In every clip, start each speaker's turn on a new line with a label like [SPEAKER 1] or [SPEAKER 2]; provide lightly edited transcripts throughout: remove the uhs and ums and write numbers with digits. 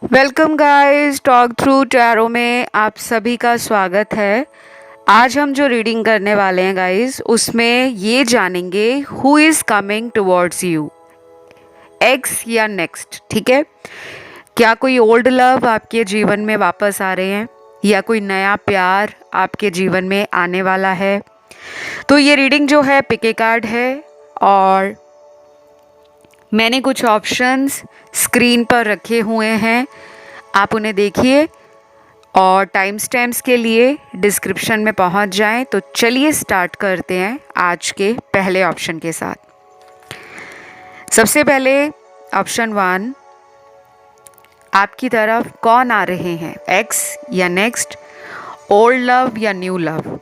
[SPEAKER 1] Welcome guys, talk through tarot में आप सभी का स्वागत है। आज हम जो रीडिंग करने वाले हैं गाइस, उसमें ये जानेंगे who is coming towards you, x या नेक्स्ट। ठीक है, क्या कोई ओल्ड लव आपके जीवन में वापस आ रहे हैं या कोई नया प्यार आपके जीवन में आने वाला है। तो ये रीडिंग जो है पिक ए कार्ड है और मैंने कुछ ऑप्शंस स्क्रीन पर रखे हुए हैं, आप उन्हें देखिए और टाइम स्टैम्प्स के लिए डिस्क्रिप्शन में पहुंच जाएं। तो चलिए स्टार्ट करते हैं आज के पहले ऑप्शन के साथ। सबसे पहले ऑप्शन 1, आपकी तरफ कौन आ रहे हैं, एक्स या नेक्स्ट, ओल्ड लव या न्यू लव।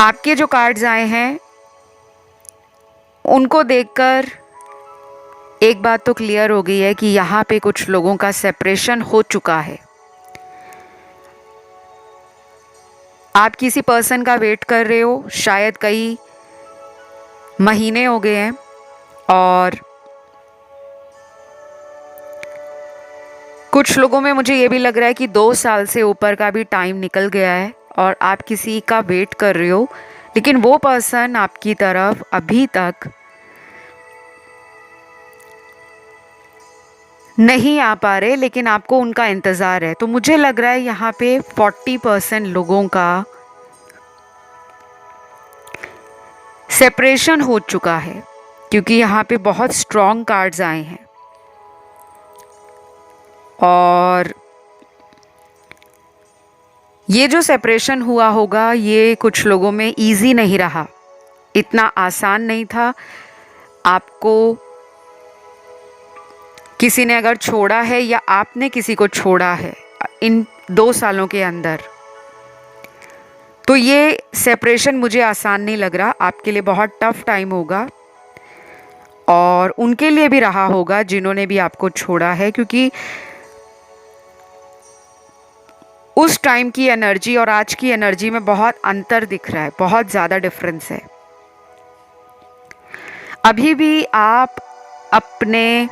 [SPEAKER 1] आपके जो कार्ड्स आए हैं उनको देखकर एक बात तो क्लियर हो गई है कि यहाँ पे कुछ लोगों का सेपरेशन हो चुका है। आप किसी पर्सन का वेट कर रहे हो, शायद कई महीने हो गए हैं और कुछ लोगों में मुझे ये भी लग रहा है कि 2 साल से ऊपर का भी टाइम निकल गया है और आप किसी का वेट कर रहे हो, लेकिन वो पर्सन आपकी तरफ अभी तक नहीं आ पा रहे, लेकिन आपको उनका इंतज़ार है। तो मुझे लग रहा है यहाँ पे 40% लोगों का सेपरेशन हो चुका है, क्योंकि यहाँ पे बहुत स्ट्रॉन्ग कार्ड्स आए हैं और ये जो सेपरेशन हुआ होगा ये कुछ लोगों में इजी नहीं रहा, इतना आसान नहीं था। आपको किसी ने अगर छोड़ा है या आपने किसी को छोड़ा है इन 2 सालों के अंदर, तो ये सेपरेशन मुझे आसान नहीं लग रहा। आपके लिए बहुत टफ टाइम होगा और उनके लिए भी रहा होगा जिन्होंने भी आपको छोड़ा है, क्योंकि उस टाइम की एनर्जी और आज की एनर्जी में बहुत अंतर दिख रहा है, बहुत ज़्यादा डिफरेंस है। अभी भी आप अपने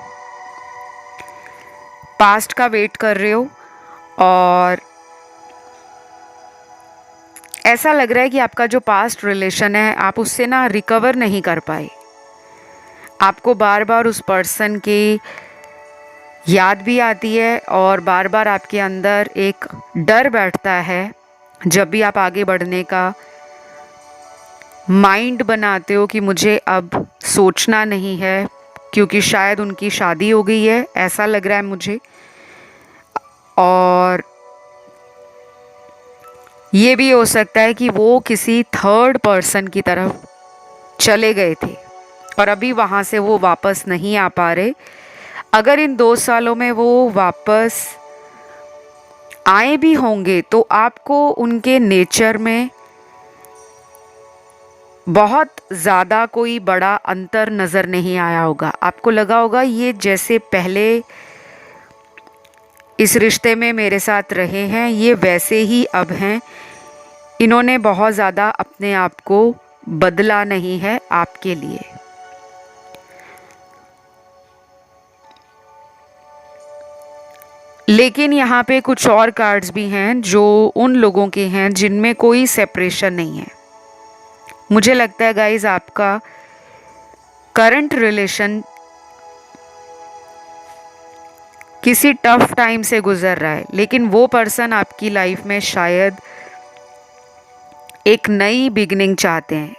[SPEAKER 1] पास्ट का वेट कर रहे हो और ऐसा लग रहा है कि आपका जो पास्ट रिलेशन है आप उससे ना रिकवर नहीं कर पाए। आपको बार बार उस पर्सन की याद भी आती है और बार बार आपके अंदर एक डर बैठता है जब भी आप आगे बढ़ने का माइंड बनाते हो कि मुझे अब सोचना नहीं है, क्योंकि शायद उनकी शादी हो गई है, ऐसा लग रहा है मुझे। और ये भी हो सकता है कि वो किसी थर्ड पर्सन की तरफ चले गए थे और अभी वहाँ से वो वापस नहीं आ पा रहे। अगर इन 2 सालों में वो वापस आए भी होंगे तो आपको उनके नेचर में बहुत ज़्यादा कोई बड़ा अंतर नज़र नहीं आया होगा। आपको लगा होगा ये जैसे पहले इस रिश्ते में मेरे साथ रहे हैं ये वैसे ही अब हैं। इन्होंने बहुत ज़्यादा अपने आप को बदला नहीं है आपके लिए। लेकिन यहाँ पे कुछ और कार्ड्स भी हैं जो उन लोगों के हैं जिनमें कोई सेपरेशन नहीं है। मुझे लगता है गाइज आपका करंट रिलेशन किसी टफ टाइम से गुजर रहा है, लेकिन वो पर्सन आपकी लाइफ में शायद एक नई बिगनिंग चाहते हैं।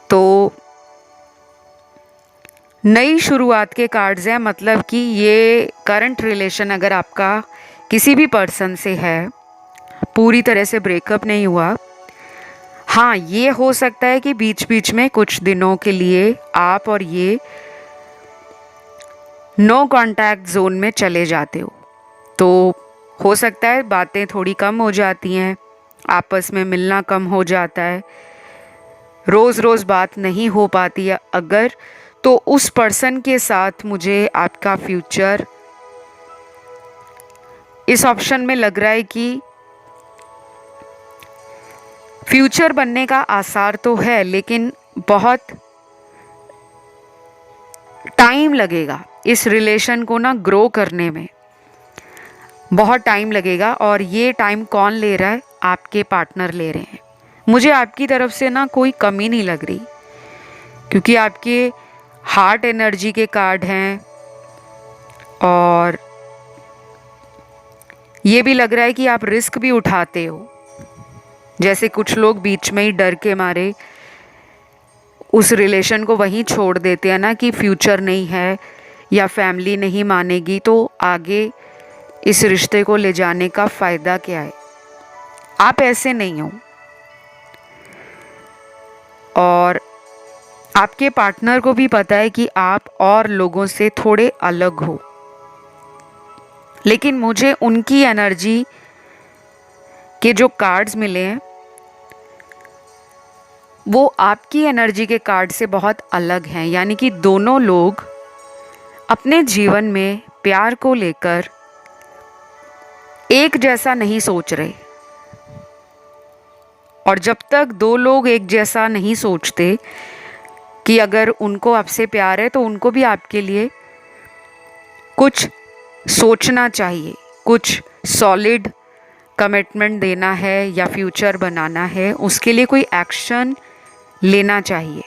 [SPEAKER 1] तो नई शुरुआत के कार्ड्स हैं, मतलब कि ये करंट रिलेशन अगर आपका किसी भी पर्सन से है, पूरी तरह से ब्रेकअप नहीं हुआ। हाँ, ये हो सकता है कि बीच बीच में कुछ दिनों के लिए आप और ये नो कांटेक्ट जोन में चले जाते हो, तो हो सकता है बातें थोड़ी कम हो जाती हैं, आपस में मिलना कम हो जाता है, रोज़ रोज़ बात नहीं हो पाती है। अगर तो उस पर्सन के साथ मुझे आपका फ्यूचर इस ऑप्शन में लग रहा है कि फ्यूचर बनने का आसार तो है, लेकिन बहुत टाइम लगेगा इस रिलेशन को ना ग्रो करने में, बहुत टाइम लगेगा। और ये टाइम कौन ले रहा है? आपके पार्टनर ले रहे हैं। मुझे आपकी तरफ से ना कोई कमी नहीं लग रही, क्योंकि आपके हार्ट एनर्जी के कार्ड हैं और ये भी लग रहा है कि आप रिस्क भी उठाते हो। जैसे कुछ लोग बीच में ही डर के मारे उस रिलेशन को वहीं छोड़ देते हैं ना, कि फ्यूचर नहीं है या फैमिली नहीं मानेगी तो आगे इस रिश्ते को ले जाने का फ़ायदा क्या है। आप ऐसे नहीं हो, और आपके पार्टनर को भी पता है कि आप और लोगों से थोड़े अलग हो। लेकिन मुझे उनकी एनर्जी के जो कार्ड्स मिले हैं वो आपकी एनर्जी के कार्ड से बहुत अलग हैं। यानी कि दोनों लोग अपने जीवन में प्यार को लेकर एक जैसा नहीं सोच रहे, और जब तक दो लोग एक जैसा नहीं सोचते कि अगर उनको आपसे प्यार है तो उनको भी आपके लिए कुछ सोचना चाहिए, कुछ सॉलिड कमिटमेंट देना है या फ्यूचर बनाना है, उसके लिए कोई एक्शन लेना चाहिए।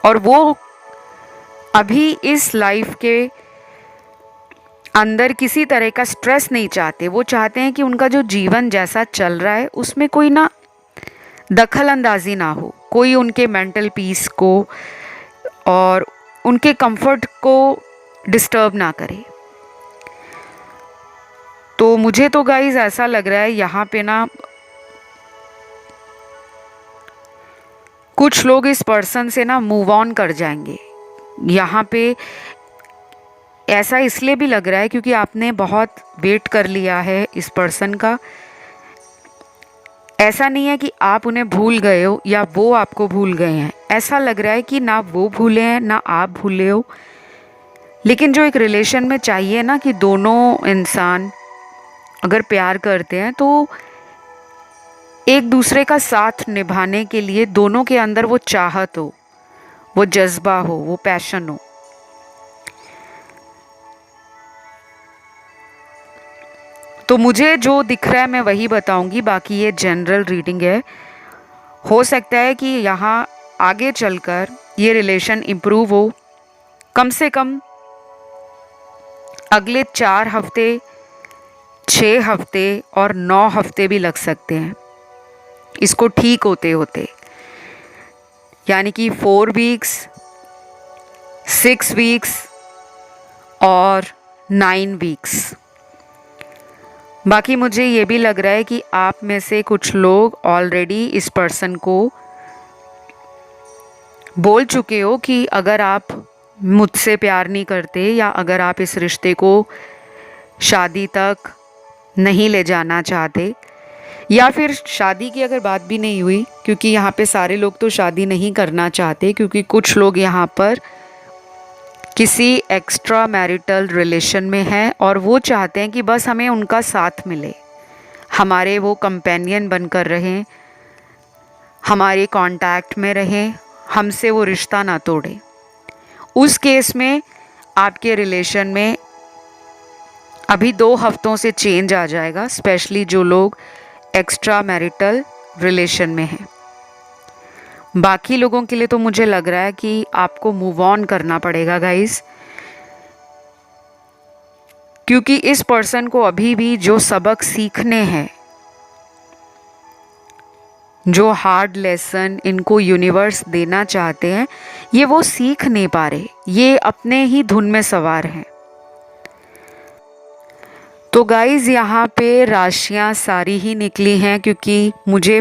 [SPEAKER 1] और वो अभी इस लाइफ के अंदर किसी तरह का स्ट्रेस नहीं चाहते। वो चाहते हैं कि उनका जो जीवन जैसा चल रहा है उसमें कोई ना दखल अंदाजी ना हो, कोई उनके मेंटल पीस को और उनके कंफर्ट को डिस्टर्ब ना करे। तो मुझे तो गाइस ऐसा लग रहा है यहाँ पे ना कुछ लोग इस पर्सन से ना मूव ऑन कर जाएंगे। यहाँ पे ऐसा इसलिए भी लग रहा है क्योंकि आपने बहुत वेट कर लिया है इस पर्सन का। ऐसा नहीं है कि आप उन्हें भूल गए हो या वो आपको भूल गए हैं, ऐसा लग रहा है कि ना वो भूले हैं ना आप भूले हो। लेकिन जो एक रिलेशन में चाहिए ना कि दोनों इंसान अगर प्यार करते हैं तो एक दूसरे का साथ निभाने के लिए दोनों के अंदर वो चाहत हो, वो जज्बा हो, वो पैशन हो। तो मुझे जो दिख रहा है मैं वही बताऊंगी, बाकी ये जनरल रीडिंग है। हो सकता है कि यहाँ आगे चलकर ये रिलेशन इम्प्रूव हो, कम से कम अगले 4 हफ्ते, 6 हफ्ते और 9 हफ्ते भी लग सकते हैं इसको ठीक होते होते। यानी कि 4 वीक्स, 6 वीक्स और 9 वीक्स। बाकी मुझे ये भी लग रहा है कि आप में से कुछ लोग ऑलरेडी इस पर्सन को बोल चुके हो कि अगर आप मुझसे प्यार नहीं करते या अगर आप इस रिश्ते को शादी तक नहीं ले जाना चाहते, या फिर शादी की अगर बात भी नहीं हुई, क्योंकि यहाँ पे सारे लोग तो शादी नहीं करना चाहते, क्योंकि कुछ लोग यहाँ पर किसी एक्स्ट्रा मैरिटल रिलेशन में हैं और वो चाहते हैं कि बस हमें उनका साथ मिले, हमारे वो कंपेनियन बनकर रहें, हमारे कांटेक्ट में रहें, हमसे वो रिश्ता ना तोड़े। उस केस में आपके रिलेशन में अभी 2 हफ्तों से चेंज आ जाएगा, स्पेशली जो लोग एक्स्ट्रा मैरिटल रिलेशन में हैं। बाकी लोगों के लिए तो मुझे लग रहा है कि आपको मूव ऑन करना पड़ेगा गाइस, क्योंकि इस पर्सन को अभी भी जो सबक सीखने हैं, जो हार्ड लेसन इनको यूनिवर्स देना चाहते हैं, ये वो सीख नहीं पा रहे, ये अपने ही धुन में सवार हैं। तो गाइस यहाँ पे राशियाँ सारी ही निकली हैं, क्योंकि मुझे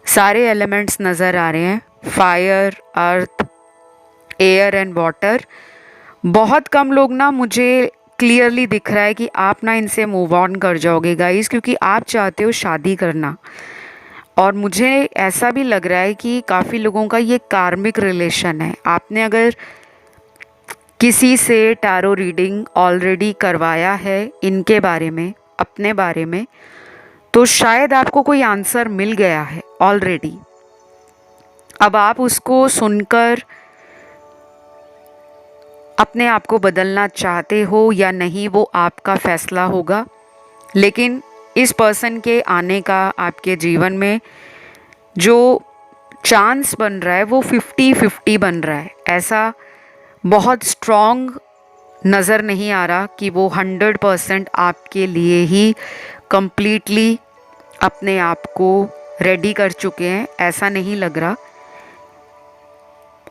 [SPEAKER 1] सारे एलिमेंट्स नज़र आ रहे हैं, fire, earth, air and water. बहुत कम लोग ना, मुझे क्लियरली दिख रहा है कि आप ना इनसे मूव ऑन कर जाओगे गाइस, क्योंकि आप चाहते हो शादी करना। और मुझे ऐसा भी लग रहा है कि काफ़ी लोगों का ये कार्मिक रिलेशन है। आपने अगर किसी से टैरो रीडिंग ऑलरेडी करवाया है इनके बारे में, अपने बारे में, तो शायद आपको कोई आंसर मिल गया है ऑलरेडी। अब आप उसको सुनकर अपने आप को बदलना चाहते हो या नहीं वो आपका फैसला होगा, लेकिन इस पर्सन के आने का आपके जीवन में जो चांस बन रहा है वो 50-50 बन रहा है। ऐसा बहुत स्ट्रॉन्ग नज़र नहीं आ रहा कि वो 100% आपके लिए ही कंप्लीटली अपने आप को रेडी कर चुके हैं, ऐसा नहीं लग रहा।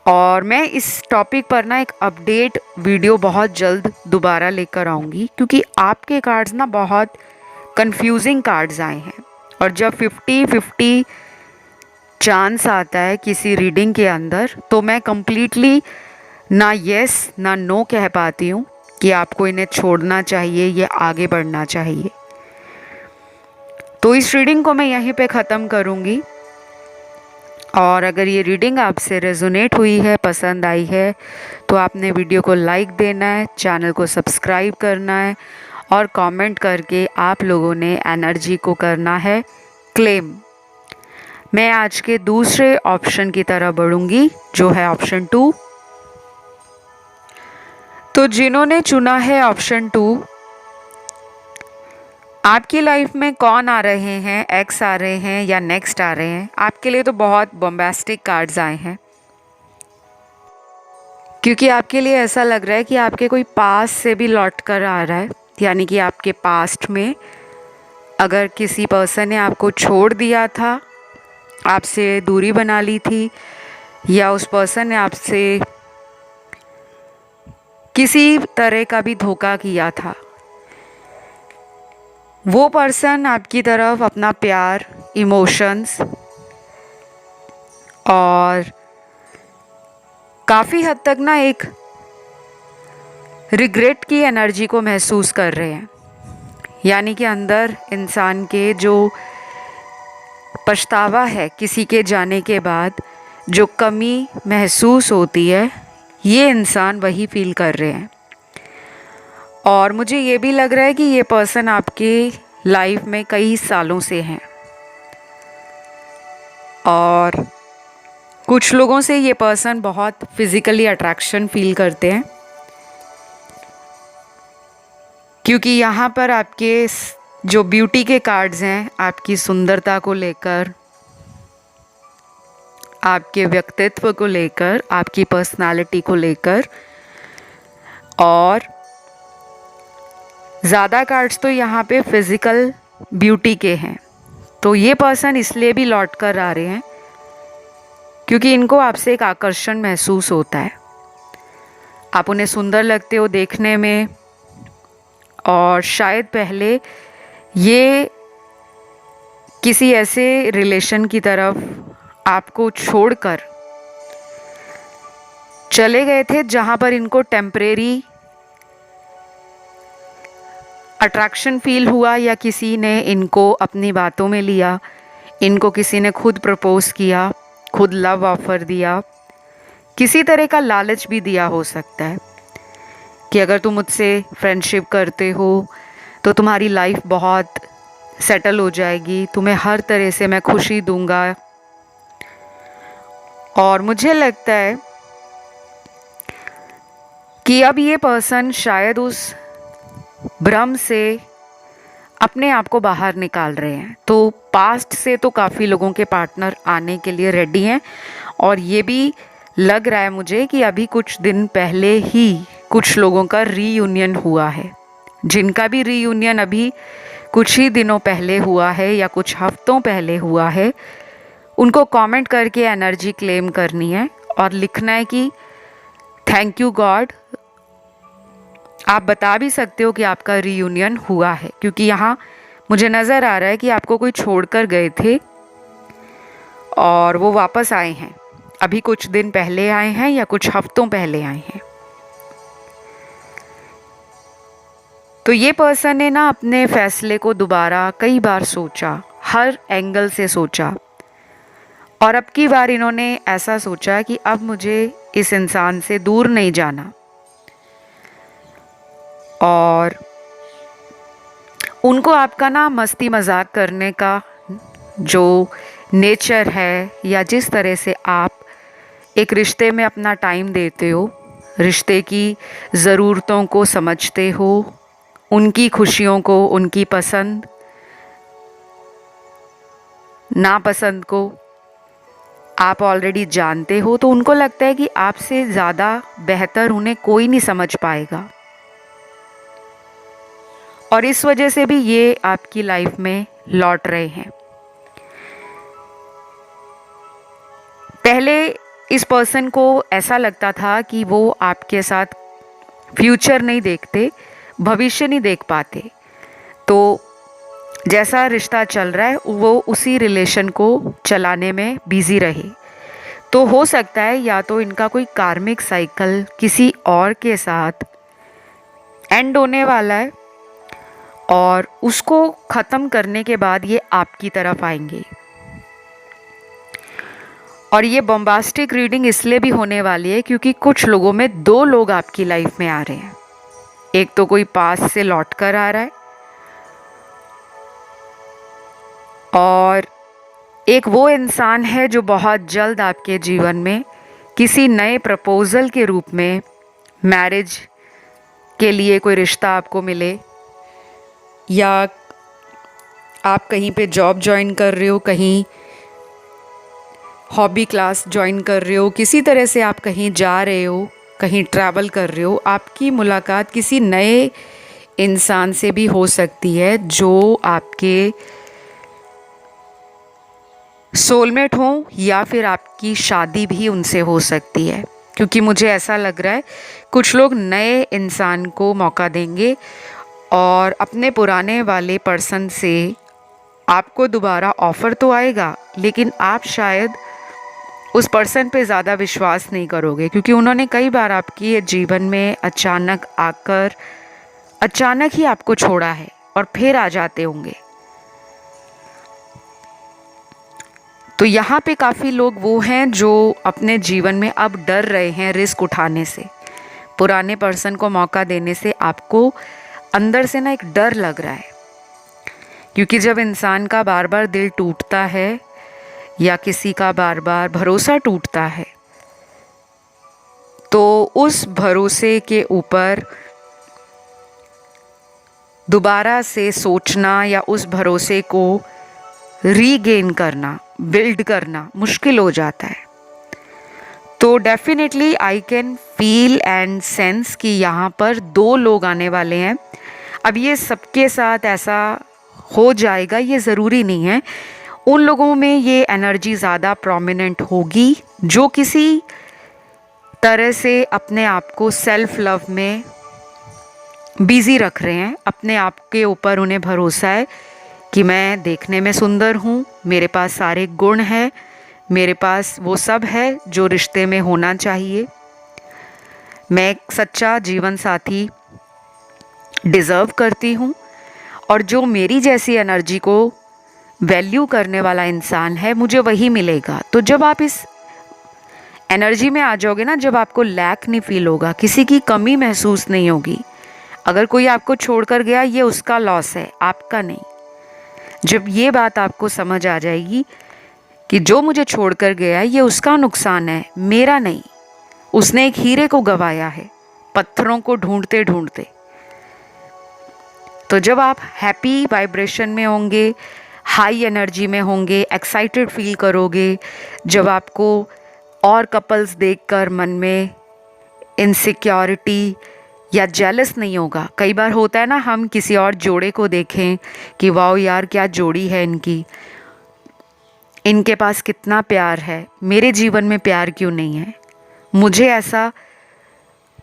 [SPEAKER 1] और मैं इस टॉपिक पर ना एक अपडेट वीडियो बहुत जल्द दोबारा लेकर आऊँगी, क्योंकि आपके कार्ड्स ना बहुत कंफ्यूजिंग कार्ड्स आए हैं। और जब 50-50 चांस आता है किसी रीडिंग के अंदर, तो मैं कंप्लीटली ना यस ना नो कह पाती हूँ कि आपको इन्हें छोड़ना चाहिए या आगे बढ़ना चाहिए। तो इस रीडिंग को मैं यहीं पे ख़त्म करूँगी। और अगर ये रीडिंग आपसे रेजोनेट हुई है, पसंद आई है, तो आपने वीडियो को लाइक देना है, चैनल को सब्सक्राइब करना है और कमेंट करके आप लोगों ने एनर्जी को करना है क्लेम। मैं आज के दूसरे ऑप्शन की तरफ बढ़ूंगी, जो है ऑप्शन 2। तो जिन्होंने चुना है ऑप्शन 2, आपकी लाइफ में कौन आ रहे हैं, एक्स आ रहे हैं या नेक्स्ट आ रहे हैं? आपके लिए तो बहुत बॉम्बास्टिक कार्ड्स आए हैं, क्योंकि आपके लिए ऐसा लग रहा है कि आपके कोई पास से भी लौट कर आ रहा है। यानी कि आपके पास्ट में अगर किसी पर्सन ने आपको छोड़ दिया था, आपसे दूरी बना ली थी, या उस पर्सन ने आपसे किसी तरह का भी धोखा किया था, वो पर्सन आपकी तरफ अपना प्यार, इमोशंस और काफ़ी हद तक ना एक रिग्रेट की एनर्जी को महसूस कर रहे हैं। यानी कि अंदर इंसान के जो पछतावा है किसी के जाने के बाद, जो कमी महसूस होती है, ये इंसान वही फील कर रहे हैं। और मुझे ये भी लग रहा है कि ये पर्सन आपके लाइफ में कई सालों से हैं और कुछ लोगों से ये पर्सन बहुत फिज़िकली अट्रैक्शन फील करते हैं, क्योंकि यहाँ पर आपके जो ब्यूटी के कार्ड्स हैं, आपकी सुंदरता को लेकर, आपके व्यक्तित्व को लेकर, आपकी पर्सनालिटी को लेकर, और ज़्यादा कार्ड्स तो यहाँ पे फिज़िकल ब्यूटी के हैं। तो ये पर्सन इसलिए भी लौट कर आ रहे हैं क्योंकि इनको आपसे एक आकर्षण महसूस होता है। आप उन्हें सुंदर लगते हो देखने में, और शायद पहले ये किसी ऐसे रिलेशन की तरफ आपको छोड़कर चले गए थे जहाँ पर इनको टेम्परेरी अट्रैक्शन फील हुआ, या किसी ने इनको अपनी बातों में लिया, इनको किसी ने खुद प्रपोज किया, खुद लव ऑफ़र दिया, किसी तरह का लालच भी दिया हो सकता है कि अगर तुम मुझसे फ्रेंडशिप करते हो तो तुम्हारी लाइफ बहुत सेटल हो जाएगी, तुम्हें हर तरह से मैं खुशी दूंगा। और मुझे लगता है कि अब ये पर्सन शायद उस भ्रम से अपने आप को बाहर निकाल रहे हैं। तो पास्ट से तो काफ़ी लोगों के पार्टनर आने के लिए रेडी हैं, और ये भी लग रहा है मुझे कि अभी कुछ दिन पहले ही कुछ लोगों का रीयूनियन हुआ है। जिनका भी रीयूनियन अभी कुछ ही दिनों पहले हुआ है या कुछ हफ्तों पहले हुआ है, उनको कमेंट करके एनर्जी क्लेम करनी है और लिखना है कि थैंक यू गॉड। आप बता भी सकते हो कि आपका रीयूनियन हुआ है, क्योंकि यहाँ मुझे नज़र आ रहा है कि आपको कोई छोड़कर गए थे और वो वापस आए हैं। अभी कुछ दिन पहले आए हैं या कुछ हफ्तों पहले आए हैं। तो ये पर्सन ने ना अपने फैसले को दोबारा कई बार सोचा, हर एंगल से सोचा, और अब की बार इन्होंने ऐसा सोचा कि अब मुझे इस इंसान से दूर नहीं जाना। और उनको आपका ना मस्ती मजाक करने का जो नेचर है, या जिस तरह से आप एक रिश्ते में अपना टाइम देते हो, रिश्ते की ज़रूरतों को समझते हो, उनकी खुशियों को, उनकी पसंद नापसंद को आप ऑलरेडी जानते हो, तो उनको लगता है कि आपसे ज़्यादा बेहतर उन्हें कोई नहीं समझ पाएगा, और इस वजह से भी ये आपकी लाइफ में लौट रहे हैं। पहले इस पर्सन को ऐसा लगता था कि वो आपके साथ फ्यूचर नहीं देखते, भविष्य नहीं देख पाते, तो जैसा रिश्ता चल रहा है वो उसी रिलेशन को चलाने में बिजी रहे। तो हो सकता है या तो इनका कोई कार्मिक साइकिल किसी और के साथ एंड होने वाला है, और उसको ख़त्म करने के बाद ये आपकी तरफ आएंगे। और ये बॉम्बास्टिक रीडिंग इसलिए भी होने वाली है क्योंकि कुछ लोगों में 2 लोग आपकी लाइफ में आ रहे हैं। एक तो कोई पास से लौट कर आ रहा है, और एक वो इंसान है जो बहुत जल्द आपके जीवन में किसी नए प्रपोज़ल के रूप में मैरिज के लिए कोई रिश्ता आपको मिले, या आप कहीं पे जॉब ज्वाइन कर रहे हो, कहीं हॉबी क्लास ज्वाइन कर रहे हो, किसी तरह से आप कहीं जा रहे हो, कहीं ट्रैवल कर रहे हो, आपकी मुलाकात किसी नए इंसान से भी हो सकती है जो आपके सोलमेट हो, या फिर आपकी शादी भी उनसे हो सकती है। क्योंकि मुझे ऐसा लग रहा है कुछ लोग नए इंसान को मौका देंगे और अपने पुराने वाले पर्सन से आपको दोबारा ऑफ़र तो आएगा, लेकिन आप शायद उस पर्सन पे ज़्यादा विश्वास नहीं करोगे, क्योंकि उन्होंने कई बार आपकी जीवन में अचानक आकर अचानक ही आपको छोड़ा है और फिर आ जाते होंगे। तो यहाँ पे काफ़ी लोग वो हैं जो अपने जीवन में अब डर रहे हैं रिस्क उठाने से। पुराने पर्सन को मौका देने से आपको अंदर से ना एक डर लग रहा है, क्योंकि जब इंसान का बार बार दिल टूटता है या किसी का बार बार भरोसा टूटता है, तो उस भरोसे के ऊपर दोबारा से सोचना या उस भरोसे को रीगेन करना, बिल्ड करना मुश्किल हो जाता है। तो definitely I can feel and sense कि यहाँ पर 2 लोग आने वाले हैं। अब ये सबके साथ ऐसा हो जाएगा ये ज़रूरी नहीं है। उन लोगों में ये एनर्जी ज़्यादा प्रोमिनेंट होगी जो किसी तरह से अपने आप को सेल्फ लव में बिज़ी रख रहे हैं, अपने आप के ऊपर उन्हें भरोसा है कि मैं देखने में सुंदर हूँ, मेरे पास सारे गुण हैं, मेरे पास वो सब है जो रिश्ते में होना चाहिए, मैं एक सच्चा जीवन साथी डिज़र्व करती हूँ, और जो मेरी जैसी एनर्जी को वैल्यू करने वाला इंसान है मुझे वही मिलेगा। तो जब आप इस एनर्जी में आ जाओगे ना, जब आपको लैक नहीं फील होगा, किसी की कमी महसूस नहीं होगी। अगर कोई आपको छोड़कर गया ये उसका लॉस है, आपका नहीं। जब ये बात आपको समझ आ जाएगी कि जो मुझे छोड़कर गया ये उसका नुकसान है, मेरा नहीं, उसने एक हीरे को गंवाया है पत्थरों को ढूंढते ढूंढते। तो जब आप हैप्पी वाइब्रेशन में होंगे, हाई एनर्जी में होंगे, एक्साइटेड फील करोगे, जब आपको और कपल्स देखकर मन में इनसिक्योरिटी या जेलस नहीं होगा। कई बार होता है ना, हम किसी और जोड़े को देखें कि वाओ यार क्या जोड़ी है इनकी, इनके पास कितना प्यार है, मेरे जीवन में प्यार क्यों नहीं है, मुझे ऐसा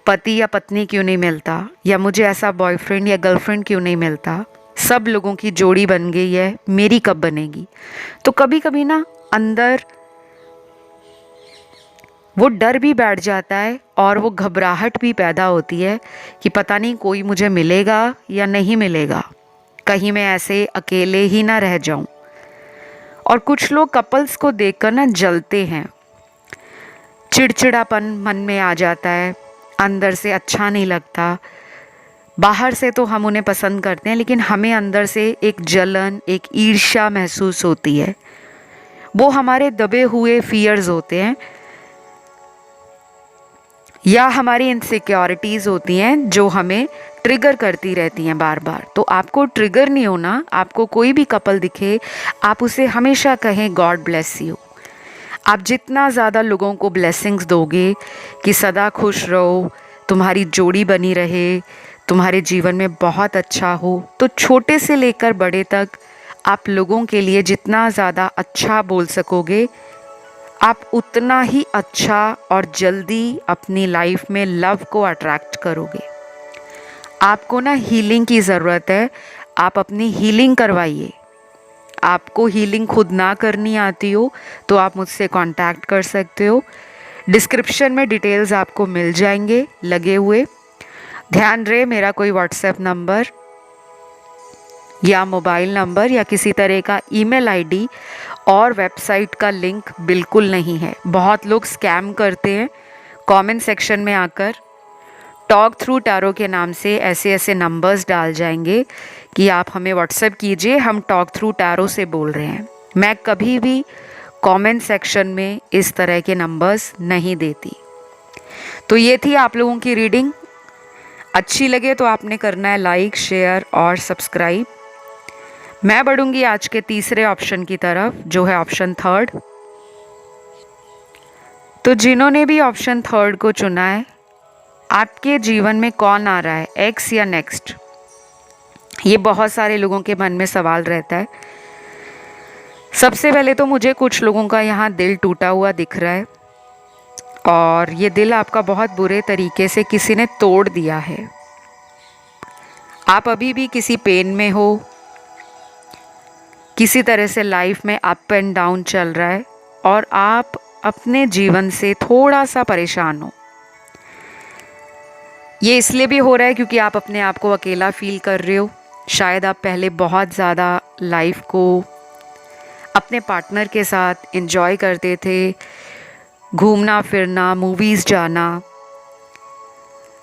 [SPEAKER 1] पति या पत्नी क्यों नहीं मिलता, या मुझे ऐसा बॉयफ्रेंड या गर्लफ्रेंड क्यों नहीं मिलता, सब लोगों की जोड़ी बन गई है, मेरी कब बनेगी। तो कभी कभी ना अंदर वो डर भी बैठ जाता है और वो घबराहट भी पैदा होती है कि पता नहीं कोई मुझे मिलेगा या नहीं मिलेगा, कहीं मैं ऐसे अकेले ही ना रह जाऊं। और कुछ लोग कपल्स को देखकर ना जलते हैं, चिड़चिड़ापन मन में आ जाता है, अंदर से अच्छा नहीं लगता। बाहर से तो हम उन्हें पसंद करते हैं, लेकिन हमें अंदर से एक जलन, एक ईर्ष्या महसूस होती है। वो हमारे दबे हुए फियर्स होते हैं। या हमारी इनसिक्योरिटीज़ होती हैं जो हमें ट्रिगर करती रहती हैं बार बार। तो आपको ट्रिगर नहीं होना। आपको कोई भी कपल दिखे, आप उसे हमेशा कहें गॉड ब्लेस यू। आप जितना ज़्यादा लोगों को ब्लेसिंग्स दोगे कि सदा खुश रहो, तुम्हारी जोड़ी बनी रहे, तुम्हारे जीवन में बहुत अच्छा हो, तो छोटे से लेकर बड़े तक आप लोगों के लिए जितना ज़्यादा अच्छा बोल सकोगे, आप उतना ही अच्छा और जल्दी अपनी लाइफ में लव को अट्रैक्ट करोगे। आपको ना हीलिंग की ज़रूरत है। आप अपनी हीलिंग करवाइए। आपको हीलिंग खुद ना करनी आती हो तो आप मुझसे कांटेक्ट कर सकते हो। डिस्क्रिप्शन में डिटेल्स आपको मिल जाएंगे लगे हुए। ध्यान रहे, मेरा कोई व्हाट्सएप नंबर या मोबाइल नंबर या किसी तरह का ईमेल आईडी और वेबसाइट का लिंक बिल्कुल नहीं है। बहुत लोग स्कैम करते हैं कमेंट सेक्शन में आकर। टॉक थ्रू टैरो के नाम से ऐसे ऐसे नंबर्स डाल जाएंगे कि आप हमें व्हाट्सएप कीजिए, हम टॉक थ्रू टैरो से बोल रहे हैं। मैं कभी भी कमेंट सेक्शन में इस तरह के नंबर्स नहीं देती। तो ये थी आप लोगों की रीडिंग। अच्छी लगे तो आपने करना है लाइक, शेयर और सब्सक्राइब। मैं बढ़ूंगी आज के तीसरे ऑप्शन की तरफ, जो है ऑप्शन थर्ड। तो जिन्होंने भी ऑप्शन थर्ड को चुना है, आपके जीवन में कौन आ रहा है, एक्स या नेक्स्ट? ये बहुत सारे लोगों के मन में सवाल रहता है। सबसे पहले तो मुझे कुछ लोगों का यहाँ दिल टूटा हुआ दिख रहा है और ये दिल आपका बहुत बुरे तरीके से किसी ने तोड़ दिया है। आप अभी भी किसी पेन में हो, किसी तरह से लाइफ में अप एंड डाउन चल रहा है और आप अपने जीवन से थोड़ा सा परेशान हो। ये इसलिए भी हो रहा है क्योंकि आप अपने आप को अकेला फील कर रहे हो। शायद आप पहले बहुत ज़्यादा लाइफ को अपने पार्टनर के साथ एंजॉय करते थे, घूमना फिरना, मूवीज़ जाना,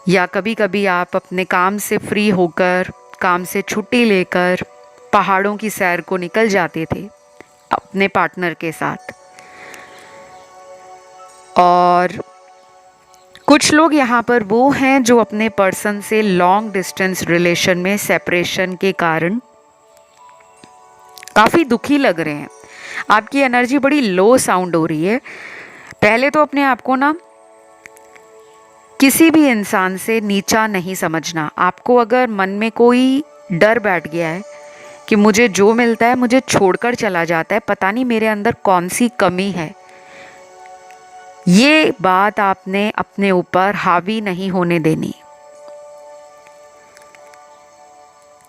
[SPEAKER 1] या कभी कभी आप अपने काम से फ्री होकर, काम से छुट्टी लेकर पहाड़ों की सैर को निकल जाते थे अपने पार्टनर के साथ। और कुछ लोग यहाँ पर वो हैं जो अपने पर्सन से लॉन्ग डिस्टेंस रिलेशन में सेपरेशन के कारण काफ़ी दुखी लग रहे हैं। आपकी एनर्जी बड़ी लो साउंड हो रही है। पहले तो अपने आप को ना किसी भी इंसान से नीचा नहीं समझना। आपको अगर मन में कोई डर बैठ गया है कि मुझे जो मिलता है मुझे छोड़कर चला जाता है, पता नहीं मेरे अंदर कौन सी कमी है, ये बात आपने अपने ऊपर हावी नहीं होने देनी।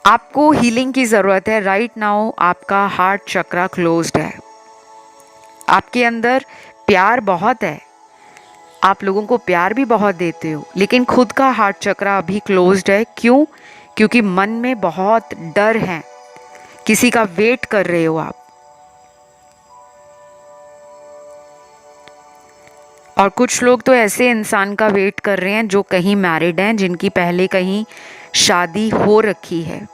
[SPEAKER 1] आपको हीलिंग की ज़रूरत है। राइट नाउ आपका हार्ट चक्रा क्लोज्ड है। आपके अंदर प्यार बहुत है, आप लोगों को प्यार भी बहुत देते हो, लेकिन खुद का हार्ट चक्रा अभी क्लोज्ड है। क्यों? क्योंकि मन में बहुत डर है, किसी का वेट कर रहे हो आप। और कुछ लोग तो ऐसे इंसान का वेट कर रहे हैं जो कहीं मैरिड हैं, जिनकी पहले कहीं शादी हो रखी है।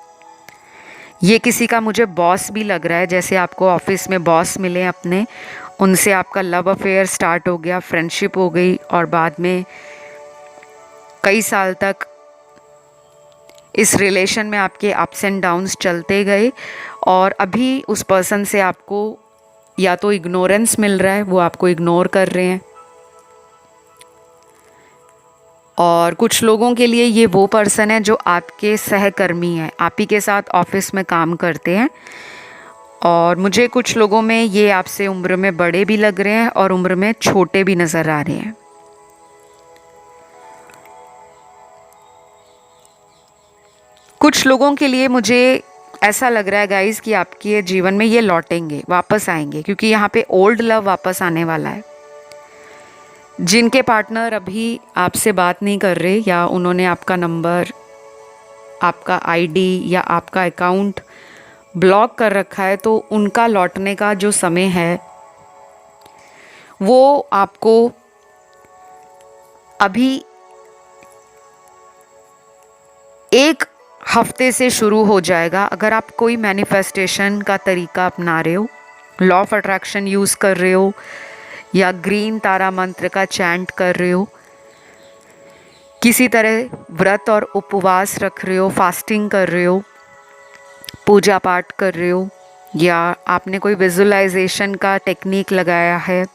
[SPEAKER 1] ये किसी का मुझे बॉस भी लग रहा है, जैसे आपको ऑफिस में बॉस मिले अपने, उनसे आपका लव अफेयर स्टार्ट हो गया, फ्रेंडशिप हो गई और बाद में कई साल तक इस रिलेशन में आपके अप्स एंड डाउन्स चलते गए और अभी उस पर्सन से आपको या तो इग्नोरेंस मिल रहा है, वो आपको इग्नोर कर रहे हैं। और कुछ लोगों के लिए ये वो पर्सन है जो आपके सहकर्मी हैं, आप ही के साथ ऑफिस में काम करते हैं। और मुझे कुछ लोगों में ये आपसे उम्र में बड़े भी लग रहे हैं और उम्र में छोटे भी नज़र आ रहे हैं। कुछ लोगों के लिए मुझे ऐसा लग रहा है गाइस कि आपके जीवन में ये लौटेंगे, वापस आएंगे, क्योंकि यहाँ पे ओल्ड लव वापस आने वाला है। जिनके पार्टनर अभी आपसे बात नहीं कर रहे या उन्होंने आपका नंबर, आपका आईडी या आपका अकाउंट ब्लॉक कर रखा है, तो उनका लौटने का जो समय है वो आपको अभी 1 हफ्ते से शुरू हो जाएगा। अगर आप कोई मैनिफेस्टेशन का तरीका अपना रहे हो, लॉ ऑफ अट्रैक्शन यूज़ कर रहे हो या ग्रीन तारा मंत्र का चैंट कर रहे हो, किसी तरह व्रत और उपवास रख रहे हो, फास्टिंग कर रहे हो, पूजा पाठ कर रहे हो, या आपने कोई विजुअलाइजेशन का टेक्निक लगाया है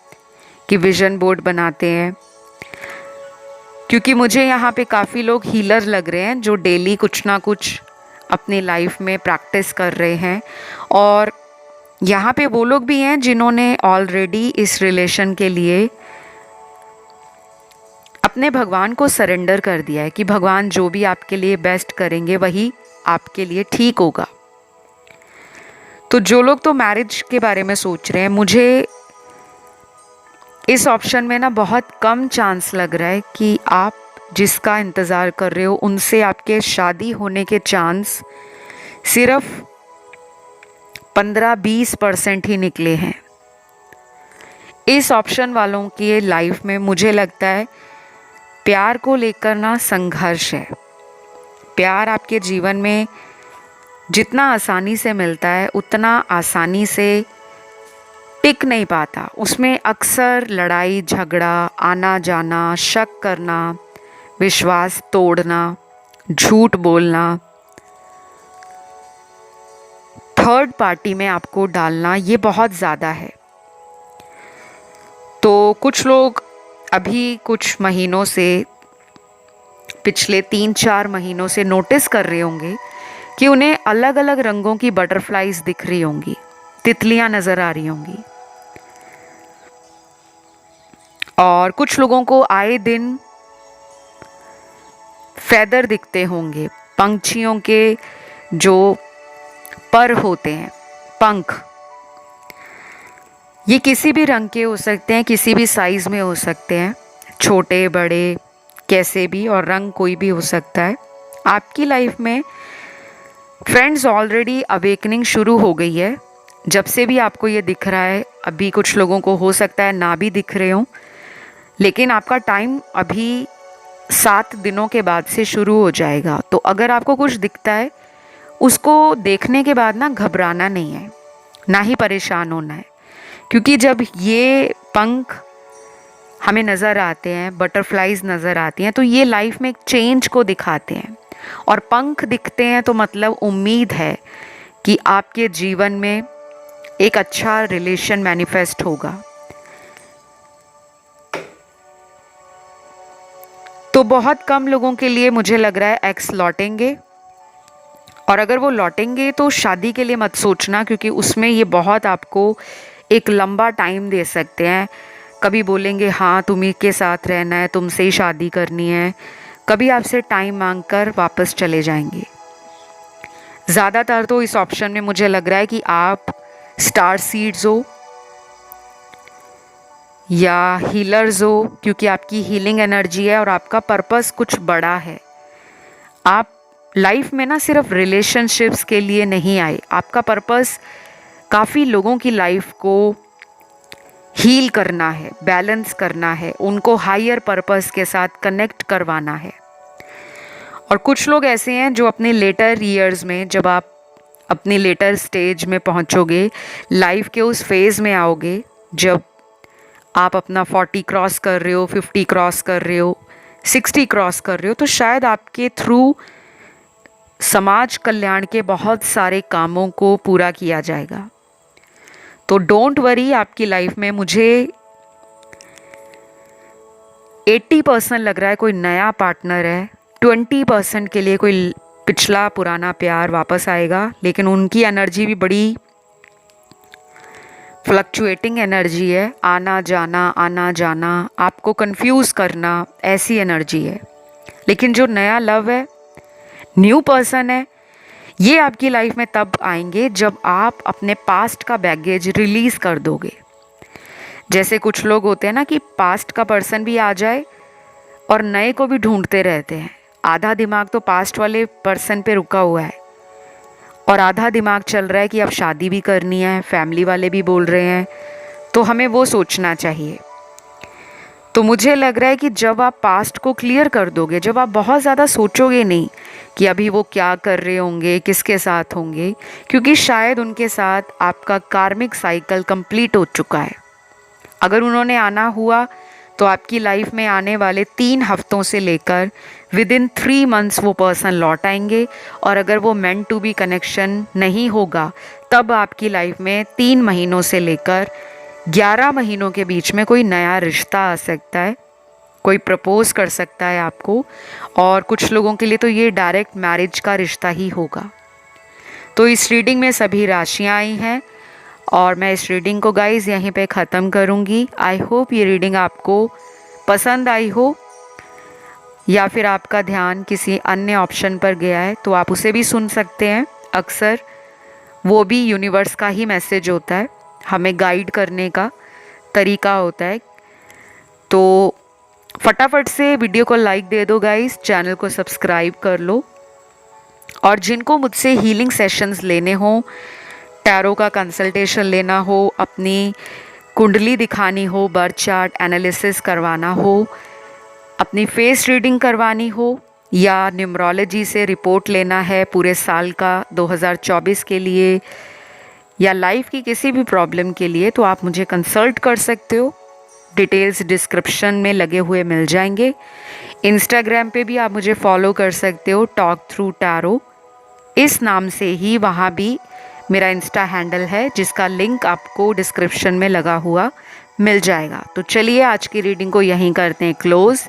[SPEAKER 1] कि विजन बोर्ड बनाते हैं। क्योंकि मुझे यहाँ पे काफ़ी लोग हीलर लग रहे हैं जो डेली कुछ ना कुछ अपनी लाइफ में प्रैक्टिस कर रहे हैं, और यहाँ पे वो लोग भी हैं जिन्होंने ऑलरेडी इस रिलेशन के लिए अपने भगवान को सरेंडर कर दिया है कि भगवान जो भी आपके लिए बेस्ट करेंगे वही आपके लिए ठीक होगा। तो जो लोग तो मैरिज के बारे में सोच रहे हैं, मुझे इस ऑप्शन में ना बहुत कम चांस लग रहा है कि आप जिसका इंतज़ार कर रहे हो उनसे आपके शादी होने के चांस सिर्फ 15-20% ही निकले हैं। इस ऑप्शन वालों की लाइफ में मुझे लगता है प्यार को लेकर ना संघर्ष है। प्यार आपके जीवन में जितना आसानी से मिलता है उतना आसानी से टिक नहीं पाता। उसमें अक्सर लड़ाई झगड़ा, आना जाना, शक करना, विश्वास तोड़ना, झूठ बोलना, थर्ड पार्टी में आपको डालना, ये बहुत ज़्यादा है। तो कुछ लोग अभी कुछ महीनों से, पिछले 3-4 महीनों से नोटिस कर रहे होंगे कि उन्हें अलग अलग रंगों की बटरफ्लाईज दिख रही होंगी, तितलियां नज़र आ रही होंगी, और कुछ लोगों को आए दिन फैदर दिखते होंगे, पंछियों के जो पर होते हैं, पंख, ये किसी भी रंग के हो सकते हैं, किसी भी साइज़ में हो सकते हैं, छोटे बड़े कैसे भी, और रंग कोई भी हो सकता है। आपकी लाइफ में फ्रेंड्स ऑलरेडी अवेकनिंग शुरू हो गई है। जब से भी आपको ये दिख रहा है, अभी कुछ लोगों को हो सकता है ना भी दिख रहे हों, लेकिन आपका टाइम अभी 7 दिनों के बाद से शुरू हो जाएगा। तो अगर आपको कुछ दिखता है, उसको देखने के बाद ना घबराना नहीं है, ना ही परेशान होना है। क्योंकि जब ये पंख हमें नज़र आते हैं, बटरफ्लाईज नज़र आती हैं, तो ये लाइफ में एक चेंज को दिखाते हैं। और पंख दिखते हैं तो मतलब उम्मीद है कि आपके जीवन में एक अच्छा रिलेशन मैनिफेस्ट होगा। तो बहुत कम लोगों के लिए मुझे लग रहा है एक्स लौटेंगे, और अगर वो लौटेंगे तो शादी के लिए मत सोचना, क्योंकि उसमें ये बहुत आपको एक लंबा टाइम दे सकते हैं। कभी बोलेंगे हाँ तुम्ही के साथ रहना है, तुमसे ही शादी करनी है, कभी आपसे टाइम मांगकर वापस चले जाएंगे। ज़्यादातर तो इस ऑप्शन में मुझे लग रहा है कि आप स्टार सीड्स हो या हीलर्स हो, क्योंकि आपकी हीलिंग एनर्जी है और आपका पर्पस कुछ बड़ा है। आप लाइफ में ना सिर्फ रिलेशनशिप्स के लिए नहीं आए, आपका पर्पस काफ़ी लोगों की लाइफ को हील करना है, बैलेंस करना है, उनको हायर पर्पस के साथ कनेक्ट करवाना है। और कुछ लोग ऐसे हैं जो अपने लेटर ईयर्स में, जब आप अपनी लेटर स्टेज में पहुंचोगे, लाइफ के उस फेज़ में आओगे जब आप अपना 40 क्रॉस कर रहे हो, 50 क्रॉस कर रहे हो, 60 क्रॉस कर रहे हो, तो शायद आपके थ्रू समाज कल्याण के बहुत सारे कामों को पूरा किया जाएगा। तो डोंट वरी, आपकी लाइफ में मुझे 80% लग रहा है कोई नया पार्टनर है, 20% के लिए कोई पिछला पुराना प्यार वापस आएगा, लेकिन उनकी एनर्जी भी बड़ी फ्लक्चुएटिंग एनर्जी है। आना जाना, आपको कंफ्यूज करना, ऐसी एनर्जी है। लेकिन जो नया लव है, न्यू पर्सन है, ये आपकी लाइफ में तब आएंगे जब आप अपने पास्ट का बैगेज रिलीज़ कर दोगे। जैसे कुछ लोग होते हैं ना कि पास्ट का पर्सन भी आ जाए और नए को भी ढूंढते रहते हैं। आधा दिमाग तो पास्ट वाले पर्सन पे रुका हुआ है और आधा दिमाग चल रहा है कि अब शादी भी करनी है, फैमिली वाले भी बोल रहे हैं, तो हमें वो सोचना चाहिए। तो मुझे लग रहा है कि जब आप पास्ट को क्लियर कर दोगे, जब आप बहुत ज़्यादा सोचोगे नहीं कि अभी वो क्या कर रहे होंगे, किसके साथ होंगे, क्योंकि शायद उनके साथ आपका कार्मिक साइकिल कंप्लीट हो चुका है। अगर उन्होंने आना हुआ तो आपकी लाइफ में आने वाले 3 हफ्तों से लेकर विदिन 3 मंथ्स वो पर्सन लौट आएंगे। और अगर वो मेंट टू बी कनेक्शन नहीं होगा तब आपकी लाइफ में 3 महीनों से लेकर 11 महीनों के बीच में कोई नया रिश्ता आ सकता है, कोई प्रपोज कर सकता है आपको। और कुछ लोगों के लिए तो ये डायरेक्ट मैरिज का रिश्ता ही होगा। तो इस रीडिंग में सभी राशियाँ आई हैं और मैं इस रीडिंग को गाइज़ यहीं पे ख़त्म करूँगी। आई होप ये रीडिंग आपको पसंद आई हो, या फिर आपका ध्यान किसी अन्य ऑप्शन पर गया है तो आप उसे भी सुन सकते हैं। अक्सर वो भी यूनिवर्स का ही मैसेज होता है, हमें गाइड करने का तरीका होता है। तो फटाफट से वीडियो को लाइक दे दो गाइस, चैनल को सब्सक्राइब कर लो। और जिनको मुझसे हीलिंग सेशंस लेने हो, टैरो का कंसल्टेशन लेना हो, अपनी कुंडली दिखानी हो, बर्थ चार्ट एनालिसिस करवाना हो, अपनी फेस रीडिंग करवानी हो, या न्यूमरोलॉजी से रिपोर्ट लेना है पूरे साल का 2024 के लिए, या लाइफ की किसी भी प्रॉब्लम के लिए, तो आप मुझे कंसल्ट कर सकते हो। डिटेल्स डिस्क्रिप्शन में लगे हुए मिल जाएंगे। इंस्टाग्राम पे भी आप मुझे फॉलो कर सकते हो, टॉक थ्रू टैरो इस नाम से ही, वहाँ भी मेरा इंस्टा हैंडल है जिसका लिंक आपको डिस्क्रिप्शन में लगा हुआ मिल जाएगा। तो चलिए आज की रीडिंग को यहीं करते हैं क्लोज़।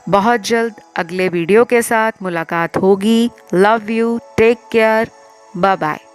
[SPEAKER 1] बहुत जल्द अगले वीडियो के साथ मुलाकात होगी। Love you, take care, bye bye.